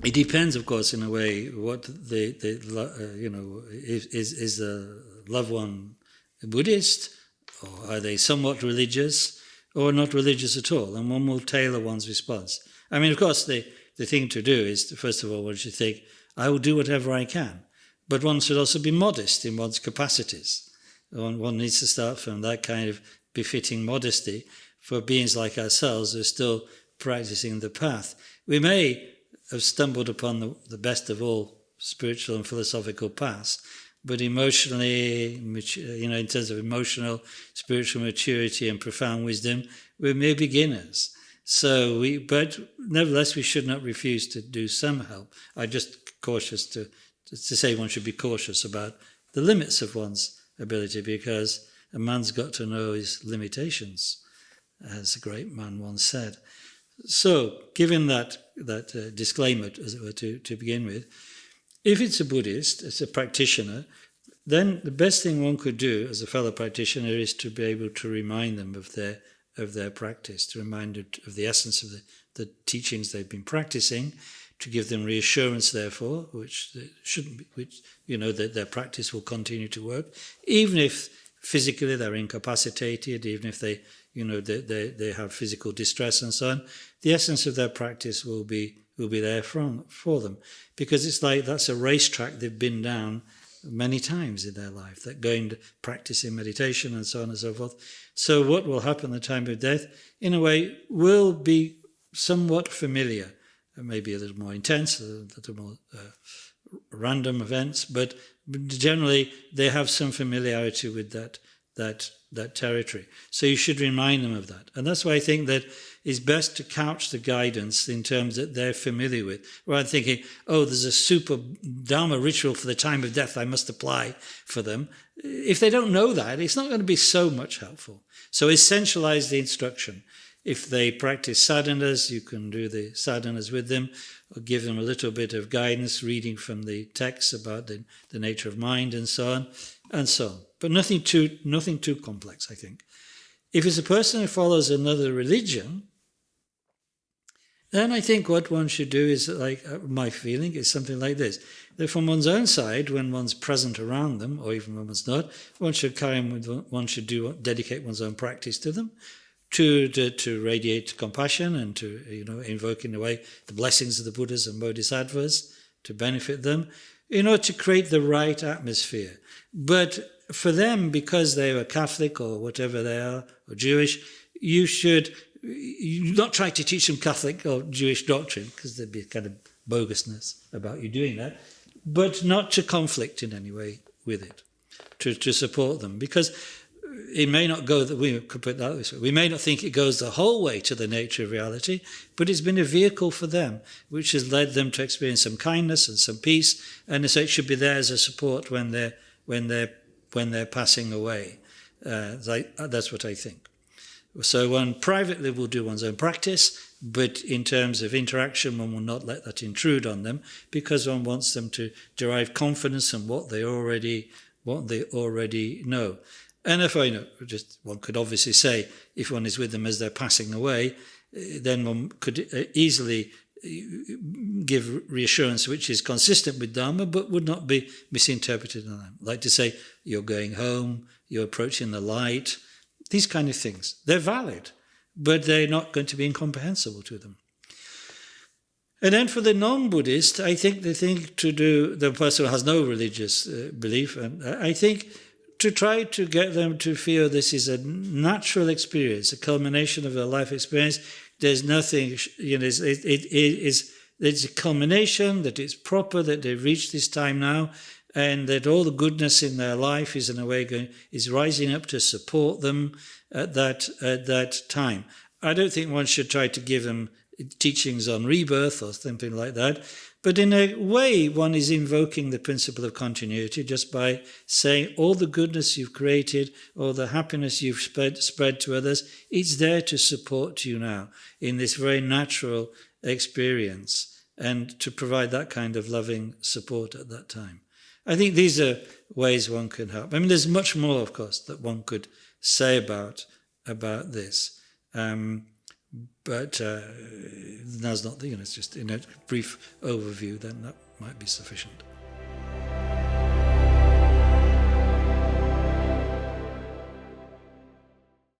It depends, of course, in a way, what is the loved one a Buddhist, or are they somewhat religious, or not religious at all? And one will tailor one's response. I mean, of course, the thing to do is, first of all, one should think, I will do whatever I can. But one should also be modest in one's capacities. One needs to start from that kind of befitting modesty for beings like ourselves who are still practicing the path. We may have stumbled upon the best of all spiritual and philosophical paths, but emotionally, in terms of emotional, spiritual maturity and profound wisdom, we're mere beginners. But nevertheless, we should not refuse to do some help. I'm just cautious to say one should be cautious about the limits of one's ability, because a man's got to know his limitations, as a great man once said. So, given that disclaimer, as it were, to begin with, if it's a Buddhist, it's a practitioner, then the best thing one could do as a fellow practitioner is to be able to remind them of their practice, to remind them of the essence of the teachings they've been practicing, to give them reassurance, therefore, that their practice will continue to work, even if physically they're incapacitated, even if they have physical distress and so on. The essence of their practice will be there for them, because it's like that's a racetrack they've been down many times in their life, that going to practicing meditation and so on and so forth. So what will happen at the time of death, in a way, will be somewhat familiar, maybe a little more intense, a little more random events, but generally they have some familiarity with that territory. So you should remind them of that. And that's why I think that it's best to couch the guidance in terms that they're familiar with, rather than thinking, oh, there's a super Dharma ritual for the time of death I must apply for them. If they don't know that, it's not going to be so much helpful. So essentialize the instruction. If they practice sadhanas, you can do the sadhanas with them, or give them a little bit of guidance, reading from the texts about the nature of mind and so on, and so on. But nothing too complex, I think. If it's a person who follows another religion, then I think what one should do is, like my feeling, is something like this. That from one's own side, when one's present around them, or even when one's not, one should dedicate one's own practice to them, to radiate compassion and to invoke in a way the blessings of the Buddhas and Bodhisattvas to benefit them, in order to create the right atmosphere. But for them, because they are Catholic or whatever they are, or Jewish, you not try to teach them Catholic or Jewish doctrine, because there'd be a kind of bogusness about you doing that, but not to conflict in any way with it, to support them, because it may not go, we could put that this way, we may not think it goes the whole way to the nature of reality, but it's been a vehicle for them, which has led them to experience some kindness and some peace, and so it should be there as a support when they're passing away. That's what I think. So one privately will do one's own practice, but in terms of interaction, one will not let that intrude on them, because one wants them to derive confidence in what they already know. And if one could obviously say, if one is with them as they're passing away, then one could easily give reassurance which is consistent with Dharma, but would not be misinterpreted on them. Like to say, you're going home, you're approaching the light, these kind of things. They're valid, but they're not going to be incomprehensible to them. And then for the non-Buddhist, I think the thing to do, the person who has no religious belief, and I think to try to get them to feel this is a natural experience, a culmination of their life experience. There's nothing, it's a culmination, that it's proper, that they've reached this time now, and that all the goodness in their life is in a way is rising up to support them at that time. I don't think one should try to give them teachings on rebirth or something like that, but in a way one is invoking the principle of continuity just by saying all the goodness you've created, all the happiness you've spread to others, it's there to support you now in this very natural experience, and to provide that kind of loving support at that time. I think these are ways one can help. I mean, there's much more, of course, that one could say about this. But now's not it's just in a brief overview, then that might be sufficient.